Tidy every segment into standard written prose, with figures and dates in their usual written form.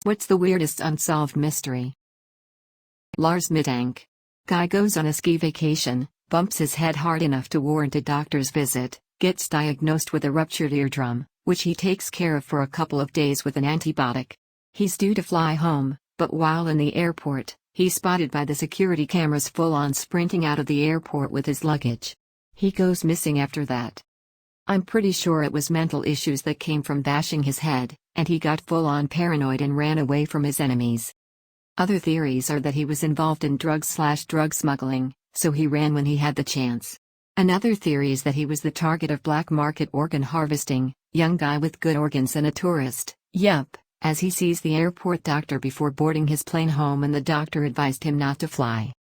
What's the weirdest unsolved mystery? Lars Middank. Guy goes on a ski vacation, bumps his head hard enough to warrant a doctor's visit, gets diagnosed with a ruptured eardrum, which he takes care of for a couple of days with an antibiotic. He's due to fly home, but while in the airport, he's spotted by the security cameras full-on sprinting out of the airport with his luggage. He goes missing after that. I'm pretty sure it was mental issues that came from bashing his head, and he got full-on paranoid and ran away from his enemies. Other theories are that he was involved in drug smuggling, so he ran when he had the chance. Another theory is that he was the target of black market organ harvesting, young guy with good organs and a tourist, yup, as he sees the airport doctor before boarding his plane home and the doctor advised him not to fly.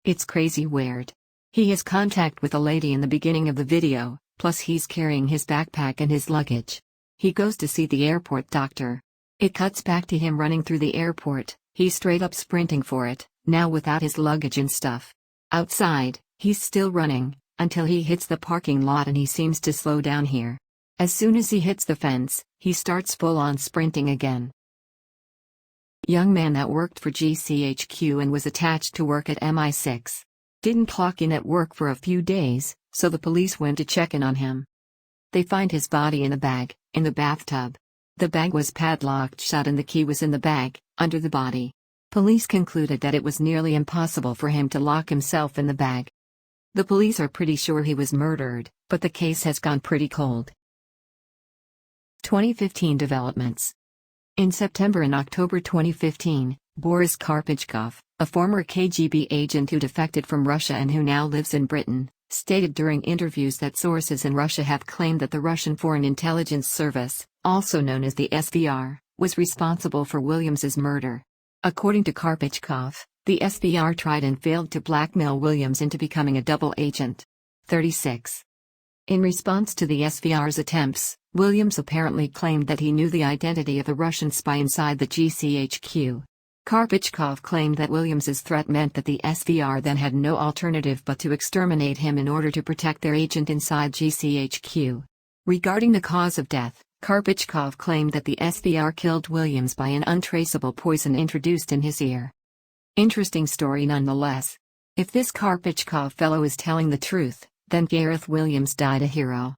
It's crazy weird. He has contact with a lady in the beginning of the video, plus he's carrying his backpack and his luggage. He goes to see the airport doctor. It cuts back to him running through the airport, he's straight up sprinting for it, now without his luggage and stuff. Outside, he's still running, until he hits the parking lot and he seems to slow down here. As soon as he hits the fence, he starts full-on sprinting again. Young man that worked for GCHQ and was attached to work at MI6. Didn't clock in at work for a few days, so the police went to check in on him. They find his body in a bag, in the bathtub. The bag was padlocked shut and the key was in the bag, under the body. Police concluded that it was nearly impossible for him to lock himself in the bag. The police are pretty sure he was murdered, but the case has gone pretty cold. 2015 developments. In September and October 2015, Boris Karpichkov, a former KGB agent who defected from Russia and who now lives in Britain, stated during interviews that sources in Russia have claimed that the Russian Foreign Intelligence Service, also known as the SVR, was responsible for Williams's murder. According to Karpichkov, the SVR tried and failed to blackmail Williams into becoming a double agent. 36. In response to the SVR's attempts, Williams apparently claimed that he knew the identity of a Russian spy inside the GCHQ. Karpichkov claimed that Williams's threat meant that the SVR then had no alternative but to exterminate him in order to protect their agent inside GCHQ. Regarding the cause of death, Karpichkov claimed that the SVR killed Williams by an untraceable poison introduced in his ear. Interesting story nonetheless. If this Karpichkov fellow is telling the truth, then Gareth Williams died a hero.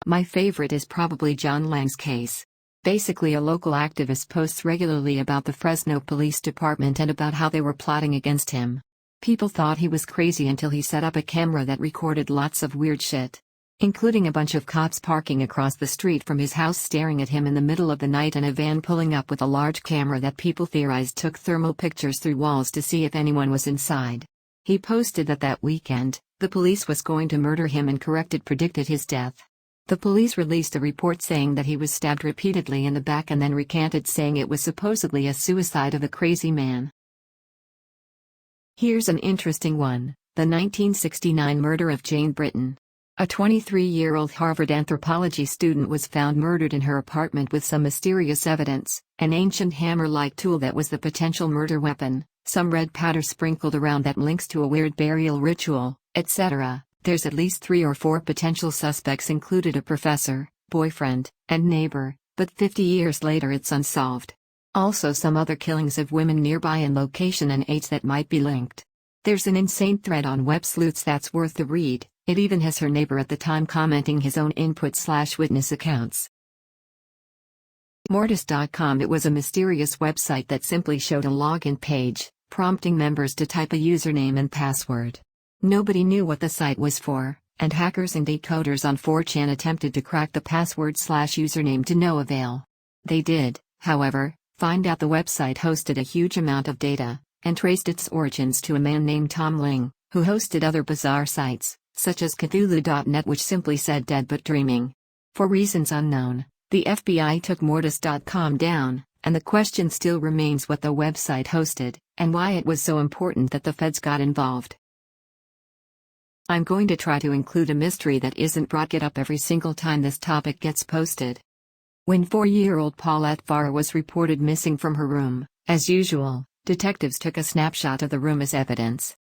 My favorite is probably John Lang's case. Basically, a local activist posts regularly about the Fresno Police Department and about how they were plotting against him. People thought he was crazy until he set up a camera that recorded lots of weird shit, including a bunch of cops parking across the street from his house staring at him in the middle of the night and a van pulling up with a large camera that people theorized took thermal pictures through walls to see if anyone was inside. He posted that weekend, the police was going to murder him and predicted his death. The police released a report saying that he was stabbed repeatedly in the back and then recanted saying it was supposedly a suicide of a crazy man. Here's an interesting one, the 1969 murder of Jane Britton. A 23-year-old Harvard anthropology student was found murdered in her apartment with some mysterious evidence, an ancient hammer-like tool that was the potential murder weapon, some red powder sprinkled around that links to a weird burial ritual, etc. There's at least 3 or 4 potential suspects, included a professor, boyfriend, and neighbor, but 50 years later it's unsolved. Also some other killings of women nearby in location and age that might be linked. There's an insane thread on Web Sleuths that's worth the read. It even has her neighbor at the time commenting his own input/witness accounts. Mortis.com. It was a mysterious website that simply showed a login page, prompting members to type a username and password. Nobody knew what the site was for, and hackers and decoders on 4chan attempted to crack the password/username to no avail. They did, however, find out the website hosted a huge amount of data, and traced its origins to a man named Tom Ling, who hosted other bizarre sites, such as Cthulhu.net, which simply said dead but dreaming. For reasons unknown, the FBI took Mortis.com down, and the question still remains what the website hosted, and why it was so important that the feds got involved. I'm going to try to include a mystery that isn't brought up every single time this topic gets posted. When 4-year-old Paulette Farah was reported missing from her room, as usual, detectives took a snapshot of the room as evidence.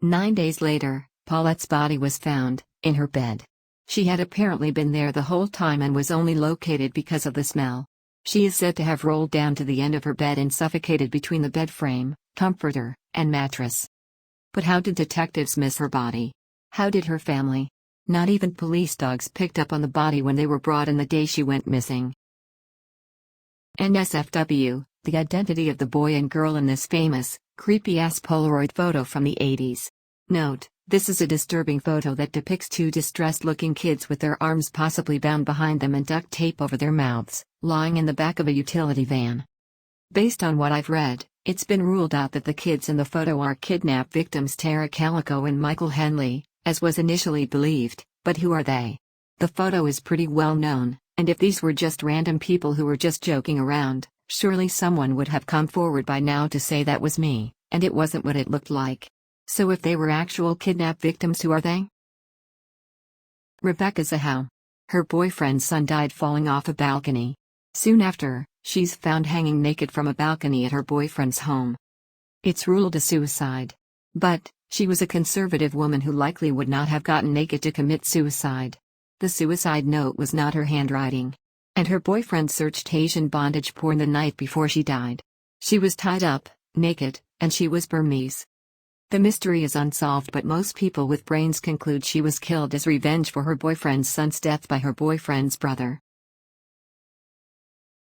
9 days later, Paulette's body was found, in her bed. She had apparently been there the whole time and was only located because of the smell. She is said to have rolled down to the end of her bed and suffocated between the bed frame, comforter, and mattress. But how did detectives miss her body? How did her family? Not even police dogs picked up on the body when they were brought in the day she went missing. NSFW, the identity of the boy and girl in this famous, creepy-ass Polaroid photo from the 80s. Note, this is a disturbing photo that depicts two distressed-looking kids with their arms possibly bound behind them and duct tape over their mouths, lying in the back of a utility van. Based on what I've read, it's been ruled out that the kids in the photo are kidnap victims Tara Calico and Michael Henley, as was initially believed, but who are they? The photo is pretty well known, and if these were just random people who were just joking around, surely someone would have come forward by now to say that was me, and it wasn't what it looked like. So if they were actual kidnap victims, who are they? Rebecca Zahow. Her boyfriend's son died falling off a balcony. Soon after, she's found hanging naked from a balcony at her boyfriend's home. It's ruled a suicide. But, she was a conservative woman who likely would not have gotten naked to commit suicide. The suicide note was not her handwriting. And her boyfriend searched Haitian bondage porn the night before she died. She was tied up, naked, and she was Burmese. The mystery is unsolved, but most people with brains conclude she was killed as revenge for her boyfriend's son's death by her boyfriend's brother.